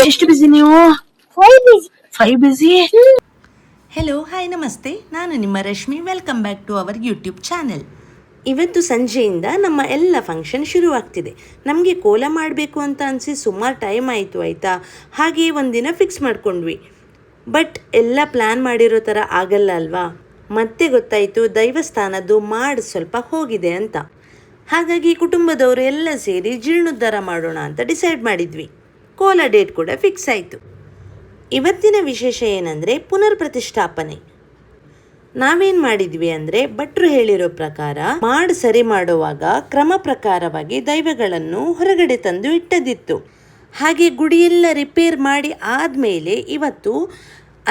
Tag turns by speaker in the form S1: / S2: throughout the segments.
S1: ಎಷ್ಟು ಬಿಸಿ ನೀವು? 5 ಬಿಸಿ.
S2: Hello hi ನಮಸ್ತೆ, ನಾನು ನಿಮ್ಮ Rashmi. Welcome back to our YouTube channel. ಇವತ್ತು ಸಂಜೆಯಿಂದ ನಮ್ಮ ಎಲ್ಲ ಫಂಕ್ಷನ್ ಶುರುವಾಗ್ತಿದೆ. ನಮಗೆ ಕೋಲ ಮಾಡಬೇಕು ಅಂತ ಅನಿಸಿ ಸುಮಾರು ಟೈಮ್ ಆಯಿತು ಆಯಿತಾ. ಹಾಗೆ ಒಂದಿನ ಫಿಕ್ಸ್ ಮಾಡ್ಕೊಂಡ್ವಿ. ಬಟ್ ಎಲ್ಲ ಪ್ಲ್ಯಾನ್ ಮಾಡಿರೋ ಥರ ಆಗಲ್ಲ ಅಲ್ವಾ. ಮತ್ತೆ ಗೊತ್ತಾಯಿತು ದೈವಸ್ಥಾನದ್ದು ಮಾಡಿ ಸ್ವಲ್ಪ ಹೋಗಿದೆ ಅಂತ. ಹಾಗಾಗಿ ಕುಟುಂಬದವರು ಎಲ್ಲ ಸೇರಿ ಜೀರ್ಣೋದ್ಧಾರ ಮಾಡೋಣ ಅಂತ ಡಿಸೈಡ್ ಮಾಡಿದ್ವಿ. ಕೋಲ ಡೇಟ್ ಕೂಡ ಫಿಕ್ಸ್ ಆಯಿತು. ಇವತ್ತಿನ ವಿಶೇಷ ಏನಂದರೆ ಪುನರ್ ಪ್ರತಿಷ್ಠಾಪನೆ. ನಾವೇನು ಮಾಡಿದ್ವಿ ಅಂದರೆ ಭಟ್ರು ಹೇಳಿರೋ ಪ್ರಕಾರ ಮಾಡಿ ಸರಿ ಮಾಡುವಾಗ ಕ್ರಮ ಪ್ರಕಾರವಾಗಿ ದೈವಗಳನ್ನು ಹೊರಗಡೆ ತಂದು ಇಟ್ಟದಿತ್ತು. ಹಾಗೆ ಗುಡಿಯೆಲ್ಲ ರಿಪೇರ್ ಮಾಡಿ ಆದಮೇಲೆ ಇವತ್ತು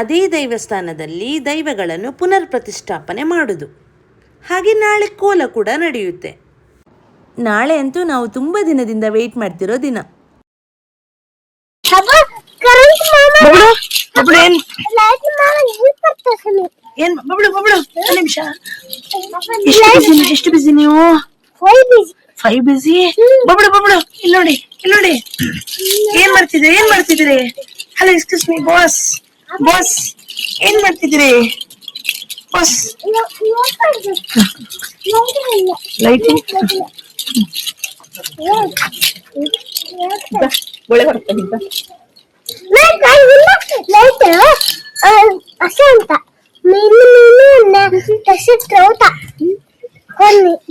S2: ಅದೇ ದೈವಸ್ಥಾನದಲ್ಲಿ ದೈವಗಳನ್ನು ಪುನರ್ ಪ್ರತಿಷ್ಠಾಪನೆ ಮಾಡೋದು. ಹಾಗೆ ನಾಳೆ ಕೋಲ ಕೂಡ ನಡೆಯುತ್ತೆ. ನಾಳೆ ಅಂತೂ ನಾವು ತುಂಬ ದಿನದಿಂದ ವೆಯ್ಟ್ ಮಾಡ್ತಿರೋ ದಿನ.
S1: ಎಷ್ಟು ಬಿಸಿ ನೀವು? 5 ಬಿಸಿ. ಬಬ್ಳು ಬಬ್ಳು ಇಲ್ಲಿ ನೋಡಿ ಏನ್ ಮಾಡ್ತಿದ್ದೀರಿ? Hello excuse me boss. ಏನ್ ಮಾಡ್ತಿದ್ದೀರಿ ಬಾಸ್? ಲೈಟಿಂಗ್ ಒಳ್ಳೆ ಬರ್ತದೆ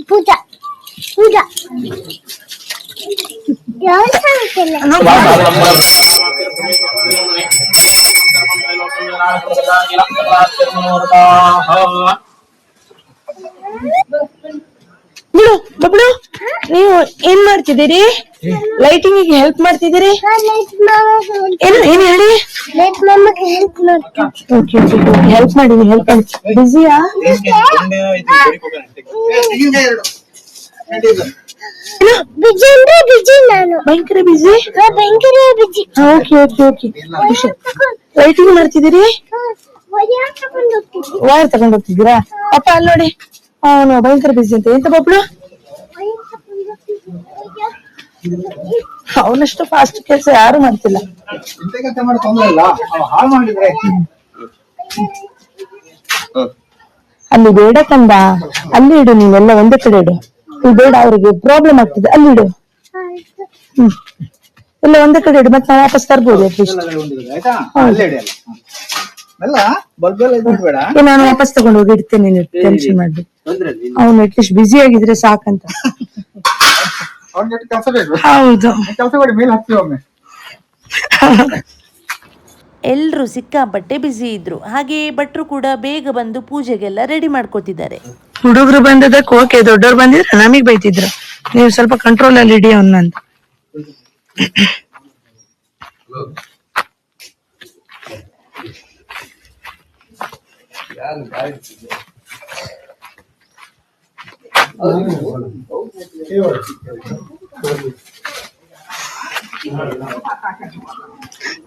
S3: ಪೂಜಾ
S1: ಬಬ್ಳು ನೀವು ಏನ್ ಮಾಡ್ತಿದ್ದೀರಿ? ಲೈಟಿಂಗ್ ಹೆಲ್ಪ್ ಮಾಡ್ತಿದ್ದೀರಿ? ಏನು ಹೇಳಿ? ಹೆಲ್ಪ್ ಮಾಡಿ. ಬಿಸಿಯಾ? ಭಯಂಕರ ಬಿಸಿ. ಲೈಟಿಂಗ್ ಮಾಡ್ತಿದ್ದೀರಿ? ವೈರ್ ತಗೊಂಡ್ ಹೋಗ್ತಿದ್ದೀರಾ? ಅಪ್ಪ ಅಲ್ಲಿ ನೋಡಿ, ಅವನು ಭಯಂಕರ ಬಿಸಿ ಅಂತ. ಎಂತ ಬಬ್ಳು? ಅವನಷ್ಟು ಫಾಸ್ಟ್ ಕೆಲಸ ಯಾರು ಮಾಡ್ತಿಲ್ಲ. ಅಲ್ಲಿ ಬೇಡ ಕಂದ, ಅಲ್ಲಿ ಇಡು. ನೀವೆಲ್ಲ ಒಂದೇ ಕಡೆ ಇಡು. ಇಲ್ಲಿ ಬೇಡ, ಅವ್ರಿಗೆ ಪ್ರಾಬ್ಲಮ್ ಆಗ್ತದೆ. ಅಲ್ಲಿ ಇಡು. ಎಲ್ಲ ಒಂದೇ ಕಡೆ ಇಡು, ಮತ್ತೆ ನಾವು ವಾಪಸ್ ತರ್ಬೋದು. ನಾನು ವಾಪಸ್ ತಗೊಂಡು ಹೋಗಿ ಇಡ್ತೇನೆ. ನೀನು ಟೆನ್ಷನ್ ಮಾಡ್ಬೇಕು. ಅವನು ಅಟ್ಲೀಸ್ಟ್ ಬಿಸಿ ಆಗಿದ್ರೆ ಸಾಕಂತ. ಹೌದು.
S2: ಎಲ್ಲರೂ ಸಿಕ್ಕಾಪಟ್ಟೆ ಬ್ಯುಸಿ ಇದ್ರು. ಹಾಗೆ ಭಟ್ರು ಕೂಡ ಬೇಗ ಬಂದು ಪೂಜೆಗೆಲ್ಲ ರೆಡಿ ಮಾಡ್ಕೋತಿದ್ದಾರೆ.
S1: ಹುಡುಗರು ಬಂದದಕ್ಕೆ ಓಕೆ, ದೊಡ್ಡವ್ರು ಬಂದಿದ್ರೆ ನಮಗ್ ಬೈತಿದ್ರು, ನೀವು ಸ್ವಲ್ಪ ಕಂಟ್ರೋಲ್ ಅಲ್ಲಿ ಇಡಿ ಅವನ್ನ ಅಂತ.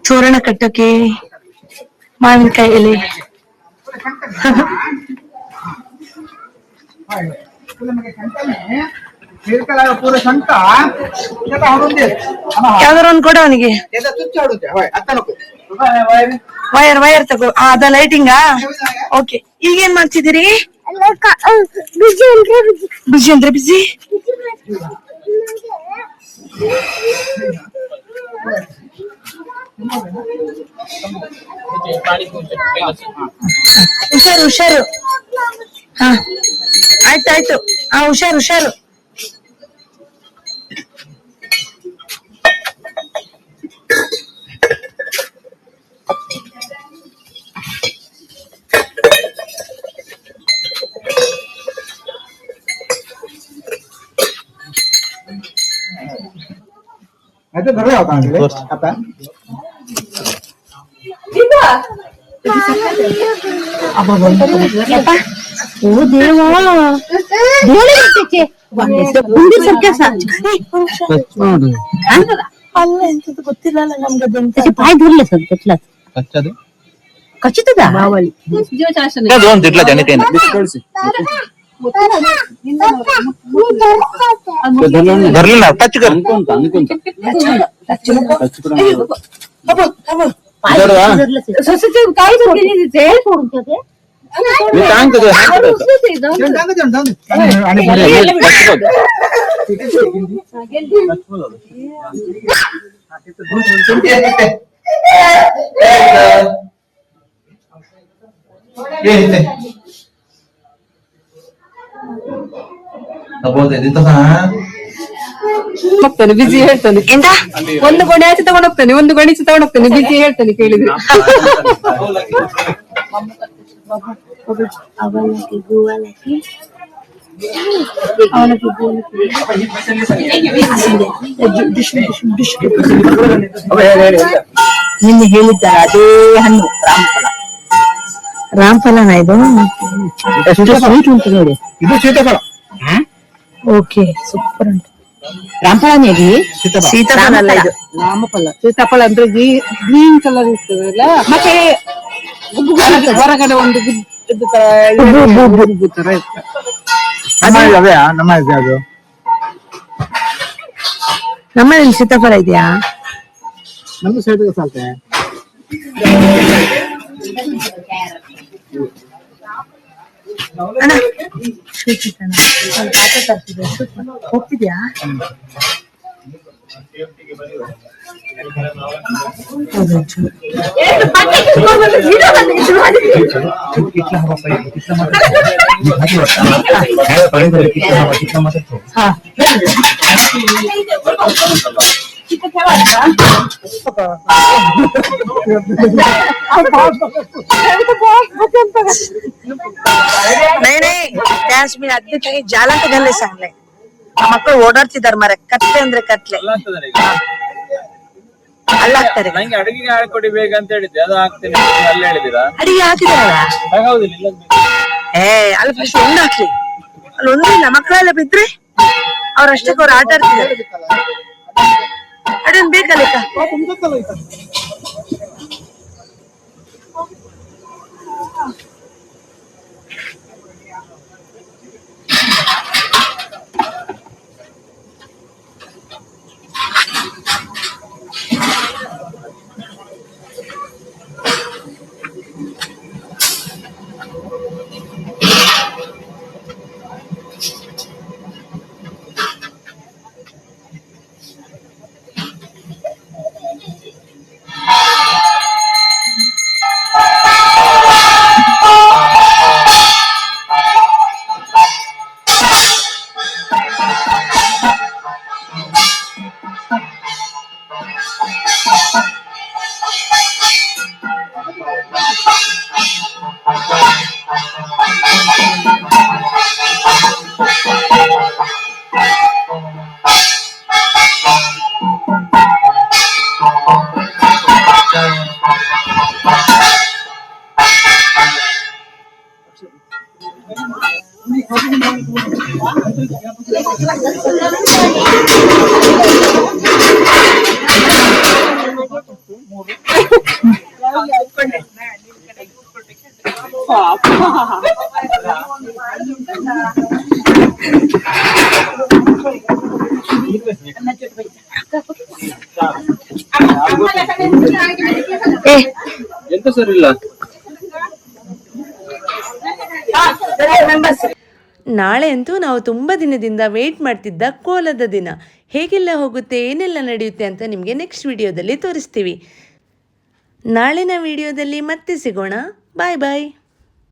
S1: ತೋರಣ ಕಟ್ಟೋಕೆ ಮಾವಿನಕಾಯಿ ಎಲೆ. ಯಾವ್ದಾರ ಒಂದ್ ಕೊಡ ಅವನಿಗೆ. ವೈರ್ ತಗೋ. ಅದ ಲೈಟಿಂಗಾ? ಓಕೆ. ಈಗ ಏನ್ ಮಾಡ್ತಿದ್ದೀರಿ? ಬಿಜಿ ಅಂದ್ರೆ ಬಿಜಿ. ಹುಷಾರು. ಹಾ ಆಯ್ತು. ಹುಷಾರು. ಓ ದೇವಾ, ಅಲ್ಲ ಎಂತದ್ದು ಗೊತ್ತಿಲ್ಲ ನಮ್ಗೆ. ಪಾಯ್ ಧರ್ಲೆ ಸ್ವಲ್ಪ ಖಚಿತದ
S4: धरलं ना टच कर ಹೋಗ್ತಾನೆ ಬಿಜಿ ಹೇಳ್ತಾನೆ
S2: ಎಂತ
S4: ಒಂದು ಗೋಣಿ ಆಚೆ ತಗೊಂಡೋಗ್ತಾನೆ, ಒಂದು ಗೋಣಿ ಈಚೆ ತಗೊಂಡೋಗ್ತಾನೆ, ಬಿಜಿ ಹೇಳ್ತಾನೆ ಕೇಳಿದ್ರೆ.
S1: ನಿನ್ನೆ ಹೇಳಿದ್ದಾರೆ ಅದೇ ಹಣ್ಣು ರಾಮಫಲನ ಇದು ಸ್ವೀಟ್ ಉಂಟು ನೋಡಿ.
S5: ಇದು ಸೀತಾಫಲ.
S1: ಓಕೆ ಸೂಪರ್ ಉಂಟು.
S4: ರಾಮಫಲನೇ ಇದು,
S2: ಸೀತಾಫಲ ಅಲ್ಲ ಇದು,
S4: ರಾಮಫಲ. ಸೀತಾಫಲ ಅಂದ್ರೆ ಗ್ರೀನ್ ಕಲರ್ ಇರ್ತದಲ್ಲ, ಮತ್ತೆ ಹೊರಗಡೆ ಒಂದು ಇದು ತರ ಇರ್ತದೆ.
S5: ಅದೇ ನಮ್ಮ ಇದೆ ಅದು.
S1: ನಮ್ಮನೇಲಿ ಸೀತಾಫಲ ಇದೆಯಾ?
S5: ನಮ್ಮ ಸೈಡ್ ಸಾಲ್ತೆ
S1: ಹೋಗ್ತಿದ್ಯಾ?
S2: नाही नाही त्याच मी अगदी काही जाला तर घालले सांगले. ಮಕ್ಕಳು ಓಡಾಡ್ತಿದಾರ ಮರ. ಕತ್ಲೆ ಅಂದ್ರೆ ಕತ್ಲೆ ಅಲ್ಲಾಗ್ತಾರೆ.
S6: ನಂಗೆ ಅಡಿಗೆಗೆ ಹಾಕೊಡಿ ಬೇಗ ಅಂತ ಹೇಳಿದ್ದೆ, ಅದು ಹಾಕ್ತೇನೆ ಅಲ್ಲ ಹೇಳಿದಿರಾ?
S2: ಅಡಿಗೆ ಹಾಕಿದಾರ?
S6: ಹೌದಿಲ್ಲ
S2: ಅಲ್ಲಿ ಫಸ್ಟ್ ಒಂದು ಹಾಕ್ಲಿ, ಅಲ್ಲಿ ಒಂದಿಲ್ಲ. ಮಕ್ಕಳೆಲ್ಲ ಬಿದ್ರೆ ಅವ್ರಷ್ಟಕ್ಕೆ ಅವ್ರು ಆಟ ಆಡ್ತಿದ್ದಾರೆ. ಅದೇನ್ ಬೇಕಲ್ಲ
S6: ಎಂತ ಸರ್ ಇಲ್ಲ.
S2: ನಾಳೆ ಅಂತೂ ನಾವು ತುಂಬ ದಿನದಿಂದ ವೇಟ್ ಮಾಡ್ತಿದ್ದ ಕೋಲದ ದಿನ. ಹೇಗೆಲ್ಲ ಹೋಗುತ್ತೆ, ಏನೆಲ್ಲ ನಡೆಯುತ್ತೆ ಅಂತ ನಿಮಗೆ ನೆಕ್ಸ್ಟ್ ವಿಡಿಯೋದಲ್ಲಿ ತೋರಿಸ್ತೀವಿ. ನಾಳಿನ ವಿಡಿಯೋದಲ್ಲಿ ಮತ್ತೆ ಸಿಗೋಣ. ಬಾಯ್ ಬಾಯ್.